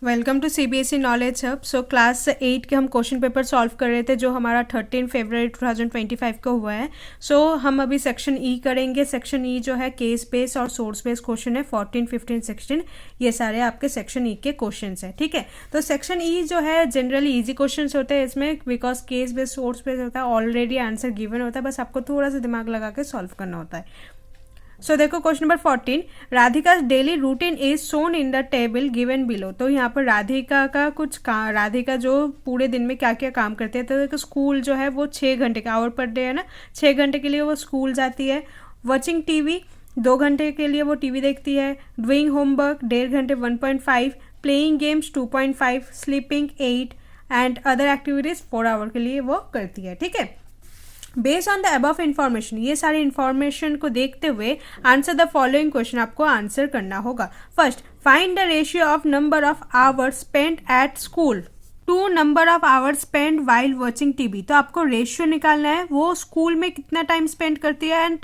Welcome to CBSE knowledge hub. So class 8 के हम question paper solve कर रहे थे जो हमारा 13 फरवरी 2025 को हुआ है। हम अभी सेक्शन ई करेंगे। सेक्शन ई जो है केस बेस और सोर्स बेस क्वेश्चन है। 14, 15, 16 ये सारे आपके सेक्शन ई के क्वेश्चन हैं। ठीक है, तो सेक्शन ई जो है जनरली इजी क्वेश्चन होते हैं इसमें, because case base source base होता है, ऑलरेडी आंसर गिवन होता है, बस आपको थोड़ा सा दिमाग लगा के सॉल्व करना होता है। सो देखो question number 14, Radhika daily routine is shown in the table given below. तो यहाँ पर राधिका का राधिका जो पूरे दिन में क्या क्या काम करते हैं, तो देखो स्कूल जो है वो 6 घंटे का आवर पर डे है ना, 6 घंटे के लिए वो स्कूल जाती है। वॉचिंग टीवी 2 घंटे के लिए वो टीवी देखती है। डूइंग होमवर्क 1.5 घंटे 1.5, playing games 2.5, sleeping 8 and other activities 4 hour के लिए वो करती है। ठीक है, based on the above information, ये सारी इन्फॉर्मेशन को देखते हुए आंसर द फॉलोइंग क्वेश्चन आपको आंसर करना होगा। First, find the ratio of number of hours spent at school to number of hours spent while watching TV. तो आपको रेशियो निकालना है, वो स्कूल में कितना टाइम स्पेंड करती है एंड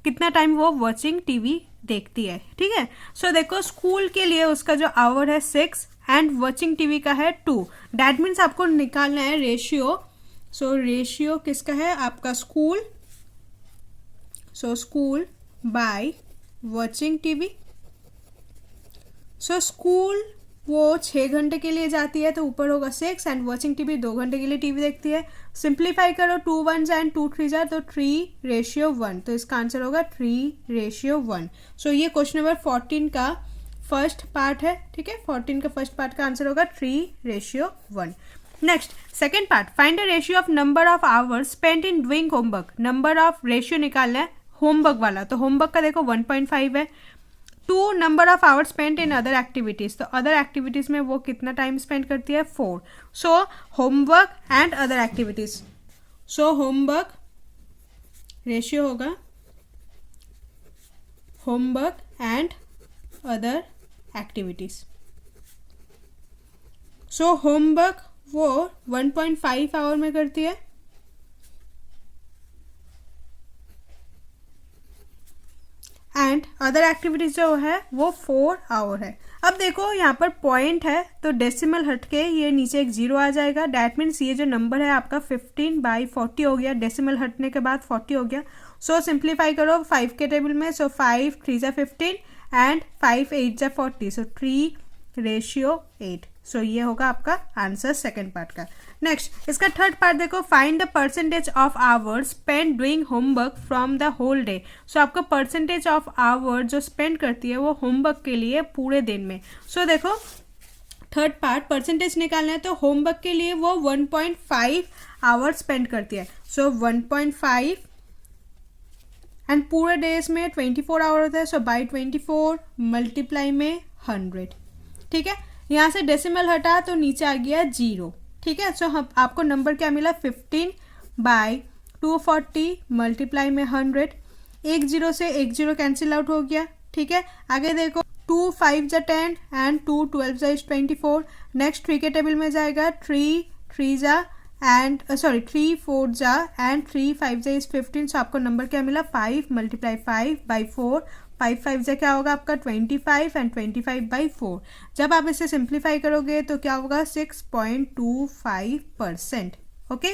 कितना टाइम वो वॉचिंग टीवी देखती है। ठीक है, सो देखो स्कूल के लिए उसका जो आवर है 6 एंड वॉचिंग टीवी का है 2। डैट मीन्स आपको निकालना है रेशियो। सो रेशियो किसका है आपका school, so school by watching TV. So school वो 6 घंटे के लिए जाती है तो ऊपर होगा 6 एंड वॉचिंग टीवी 2 घंटे के लिए टीवी देखती है। सिंप्लीफाई करो, 2 1s एंड 2 3s तो 3:1, तो इसका आंसर होगा 3:1। सो ये क्वेश्चन नंबर 14 का फर्स्ट पार्ट है। ठीक है, 14 का फर्स्ट पार्ट का आंसर होगा 3:1। Next second part, find the ratio of number of hours spent in doing homework. Number of ratio निकालना है होमवर्क वाला, तो होमवर्क का देखो 1.5 है। 2 number of hours spent in other activities, तो अदर एक्टिविटीज में वो कितना टाइम स्पेंड करती है 4। So homework and other activities, so homework ratio होगा homework and other activities. So homework वो 1.5 आवर में करती है एंड अदर एक्टिविटीज जो है वो 4 आवर है। अब देखो यहाँ पर पॉइंट है तो डेसिमल हट के ये नीचे एक 0 आ जाएगा। डैट मीन्स ये जो नंबर है आपका 15/40 हो गया, डेसिमल हटने के बाद 40 हो गया। सो सिंप्लीफाई करो 5 के टेबल में, सो 5 3 15 एंड 5 8 40, सो 3:8। सो ये होगा आपका आंसर सेकेंड पार्ट का। नेक्स्ट इसका थर्ड पार्ट देखो, find the percentage of hours spend doing homework from the whole day. So आपका परसेंटेज ऑफ आवर जो स्पेंड करती है वो होमवर्क के लिए पूरे दिन में। सो देखो थर्ड पार्ट परसेंटेज निकालना है, तो होमवर्क के लिए वो 1.5 आवर स्पेंड करती है। सो 1.5 एंड पूरे डेज में 24 आवर होता है, सो बाई 24 मल्टीप्लाई में 100। ठीक है, यहाँ से डेसिमल हटा तो नीचे आ गया 0। ठीक है, सो हम आपको नंबर क्या मिला 15/240 मल्टीप्लाई में 100। 1 0 से 1 0 कैंसिल आउट हो गया। ठीक है, आगे देखो 2 5 जा 10 एंड 2 12 जा 24। नेक्स्ट 3 के टेबल में जाएगा 3 3 जा एंड 3 4 जा एंड 3 5 जा 15। सो आपको नंबर क्या मिला 5 × 5/4। 5 5 से क्या होगा आपका 25 एंड 25/4। जब आप इसे सिंप्लीफाई करोगे तो क्या होगा 6.25%। ओके,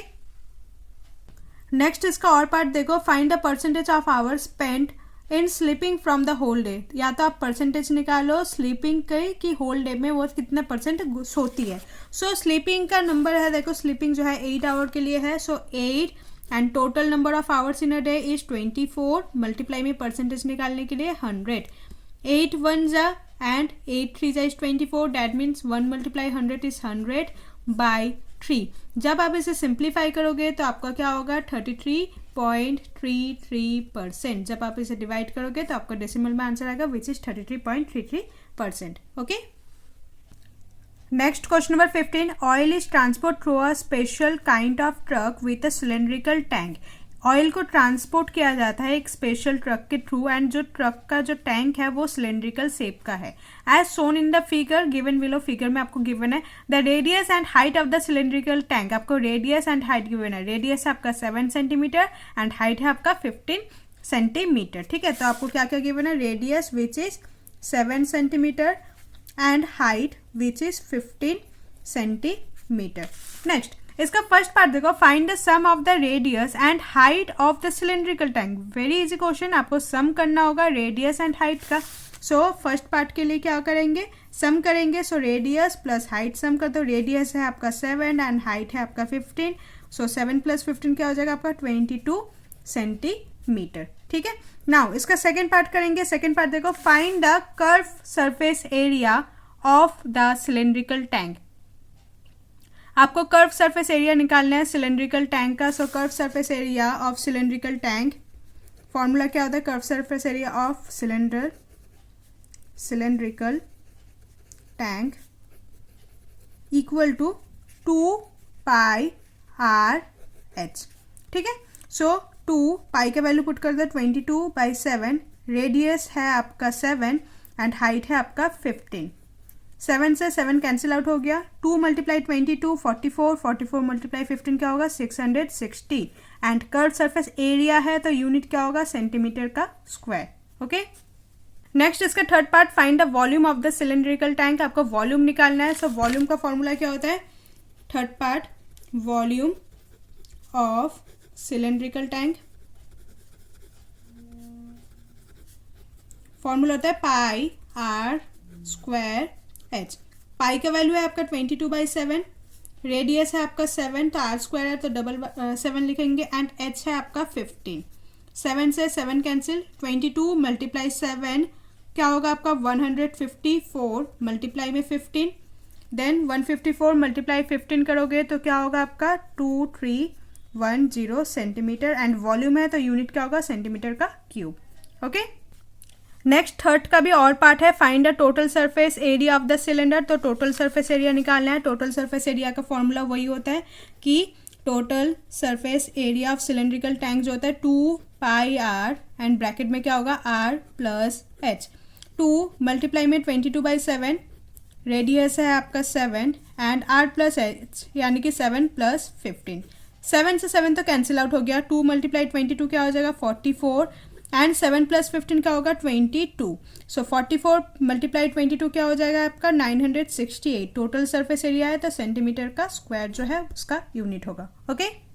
नेक्स्ट इसका और पार्ट देखो, find the percentage of hours spent in sleeping from the whole day. या तो आप परसेंटेज निकालो स्लीपिंग के कि होल डे में वो कितने परसेंट सोती है। सो स्लीपिंग का नंबर है देखो, स्लीपिंग जो है 8 आवर के लिए है, सो 8 and total number of hours in a day is 24। Multiply में परसेंटेज निकालने के लिए 100। 8 1 जा एंड 8 3 जा इज 24। That means 1 × 100 is 100/3। जब आप इसे सिंप्लीफाई करोगे तो आपका क्या होगा 33.33%। जब आप इसे डिवाइड करोगे तो आपका डेसिमल में आंसर आएगा which is 33.33%। Okay, next question number 15, oil is transport through a special kind of truck with a cylindrical tank. Oil को ट्रांसपोर्ट किया जाता है एक स्पेशल ट्रक के थ्रू एंड जो ट्रक का जो टैंक है वो सिलेंड्रिकल शेप का है। As shown in the figure given below, figure में आपको गिवन है the radius and height of the cylindrical tank. आपको रेडियस एंड हाइट गिवन है, रेडियस है आपका 7 सेंटीमीटर एंड हाइट है आपका 15 सेंटीमीटर। ठीक है, तो आपको क्या क्या गिवन है, radius which is 7 centimetre and height which is 15 centimetre. Next इसका फर्स्ट पार्ट देखो, find the sum of the radius and height of the cylindrical tank. Very easy question, आपको सम करना होगा रेडियस एंड हाइट का। So first part के लिए क्या करेंगे, सम करेंगे। सो रेडियस प्लस हाइट सम कर दो। रेडियस है आपका 7 एंड हाइट है आपका 15। सो 7 + 15 क्या हो जाएगा आपका 22 सेंटीमीटर। ठीक है, नाउ इसका सेकेंड पार्ट करेंगे। सेकेंड पार्ट देखो, find the curve surface area of the cylindrical tank. आपको कर्व सरफेस एरिया निकालना है सिलेंड्रिकल टैंक का। So curve surface area of cylindrical tank, formula क्या होता है, curve surface area of cylindrical tank equal to 2πr/h। ठीक है, सो 2 पाई का वैल्यू पुट कर दो 22/7। रेडियस है आपका 7 एंड हाइट है आपका 15। 7 से 7 कैंसिल आउट हो गया। 2 × 22 44, 44 × 15 क्या होगा 660। एंड कर्व सरफेस एरिया है तो यूनिट क्या होगा सेंटीमीटर का स्क्वायर। ओके, नेक्स्ट इसका third part, find the volume of the cylindrical tank. आपको वॉल्यूम निकालना है। सो वॉल्यूम का फॉर्मूला क्या होता है, third part volume of cylindrical tank, formula होता है πr² h। पाई का वैल्यू है आपका 22/7, रेडियस है आपका 7 तो r² है तो 7 लिखेंगे एंड h है आपका 15। 7 से 7 कैंसिल, 22 × 7 क्या होगा आपका 154 मल्टीप्लाई में 15। देन 154 × 15 करोगे तो क्या होगा आपका 2310 सेंटीमीटर एंड वॉल्यूम है तो यूनिट क्या होगा सेंटीमीटर का क्यूब। ओके, नेक्स्ट थर्ड का भी और पार्ट है, find the total surface area of the cylinder. तो टोटल सरफेस एरिया निकालना है। टोटल सरफेस एरिया का फॉर्मूला वही होता है कि total surface area of cylindrical tank जो होता है 2πr एंड ब्रैकेट में क्या होगा r + h। 2 मल्टीप्लाई में 22/7, रेडियस है आपका 7 एंड r + h यानी कि 7 + 15। 7 से 7 तो कैंसिल आउट हो गया। 2 × 22 क्या हो जाएगा 44 एंड 7 + 15 क्या होगा 22। सो 44 × 22 क्या हो जाएगा आपका 968। टोटल सरफेस एरिया है तो सेंटीमीटर का स्क्वायर जो है उसका यूनिट होगा। Okay,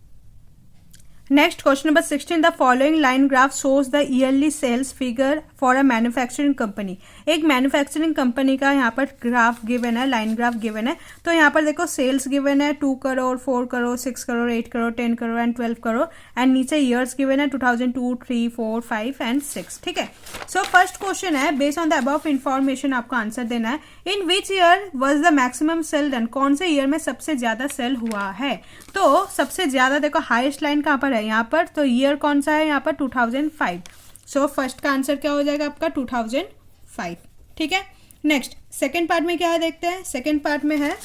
next question number 16, the following line graph shows the yearly sales figure for a manufacturing company. एक मैन्युफैक्चरिंग कंपनी का यहाँ पर ग्राफ गिवन है, लाइन ग्राफ गिवन है। तो यहाँ पर देखो सेल्स गिवन है 2 करोड़, 4 करोड़, 6 करोड़, 8 करोड़, 10 करोड़ एंड 12 करोड़ एंड नीचे ईयर्स गिवन है 2002, 3, 4, 5 एंड 6। ठीक है, सो फर्स्ट क्वेश्चन है, based on the above information आपको आंसर देना है। In which year was the maximum sale done, कौन से ईयर में सबसे ज्यादा सेल हुआ है। तो सबसे ज्यादा देखो हाईएस्ट लाइन कहाँ पर है, यहाँ पर। तो ईयर कौन सा है यहाँ पर 2005। सो फर्स्ट का आंसर क्या हो जाएगा आपका 2005। ठीक है, नेक्स्ट सेकेंड पार्ट में क्या है देखते हैं। सेकेंड पार्ट में है,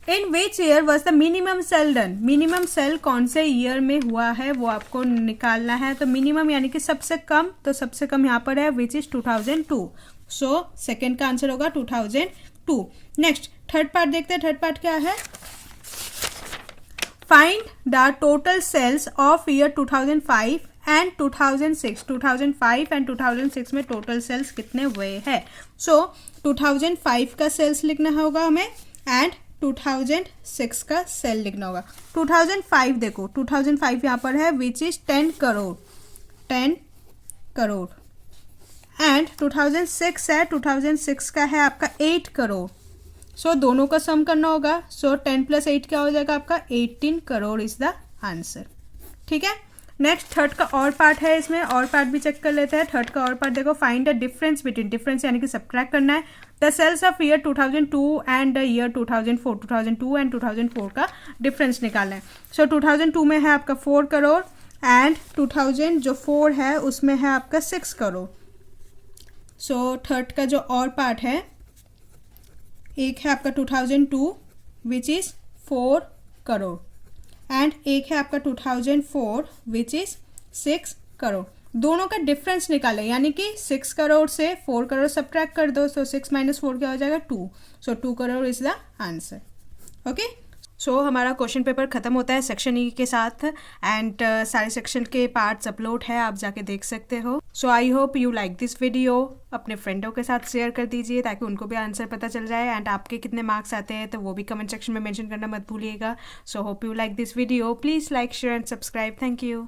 in which year was the minimum sale done. Minimum sale कौन से ईयर में हुआ है वो आपको निकालना है। तो मिनिमम यानी कि सबसे कम, तो सबसे कम यहाँ पर है विच इज 2002। सो सेकेंड का आंसर होगा 2002। नेक्स्ट थर्ड पार्ट देखते हैं। थर्ड पार्ट क्या है, find the total sales of year 2005 and 2006। 2005 and 2006 में टोटल सेल्स कितने हुए हैं। सो 2005 का सेल्स लिखना होगा हमें एंड 2006 का सेल लिखना होगा। 2005 देखो, 2005 यहाँ पर है which is 10 crore, 10 crore and 2006 है, 2006 का है आपका 8 करोड़। सो दोनों का सम करना होगा। सो 10 + 8 क्या हो जाएगा आपका 18 करोड़ इज द आंसर। ठीक है, नेक्स्ट थर्ड का और पार्ट है, इसमें और पार्ट भी चेक कर लेते हैं। थर्ड का और पार्ट देखो, find the difference between, difference यानी कि सब्ट्रैक्ट करना है the sales of year 2002 and the year 2004। 2002 and 2004 का डिफरेंस निकालना है। सो 2002 में है आपका 4 करोड़ एंड 2004 है उसमें है आपका 6 करोड़। सो थर्ड का जो और पार्ट है, एक है आपका 2002 विच इज 4 करोड़ एंड एक है आपका 2004 विच इज 6 करोड़। दोनों का डिफरेंस निकाले यानी कि 6 करोड़ से 4 करोड़ सब्ट्रैक्ट कर दो। सो 6 - 4 क्या हो जाएगा 2। So 2 crore is the answer. Okay, so हमारा क्वेश्चन पेपर ख़त्म होता है सेक्शन ई के साथ एंड सारे सेक्शन के पार्ट्स अपलोड है, आप जाके देख सकते हो। So I hope you like this video. अपने फ्रेंडों के साथ शेयर कर दीजिए ताकि उनको भी आंसर पता चल जाए एंड आपके कितने मार्क्स आते हैं तो वो भी कमेंट सेक्शन में मेंशन करना मत भूलिएगा। So hope you like this video. Please like share and subscribe. Thank you.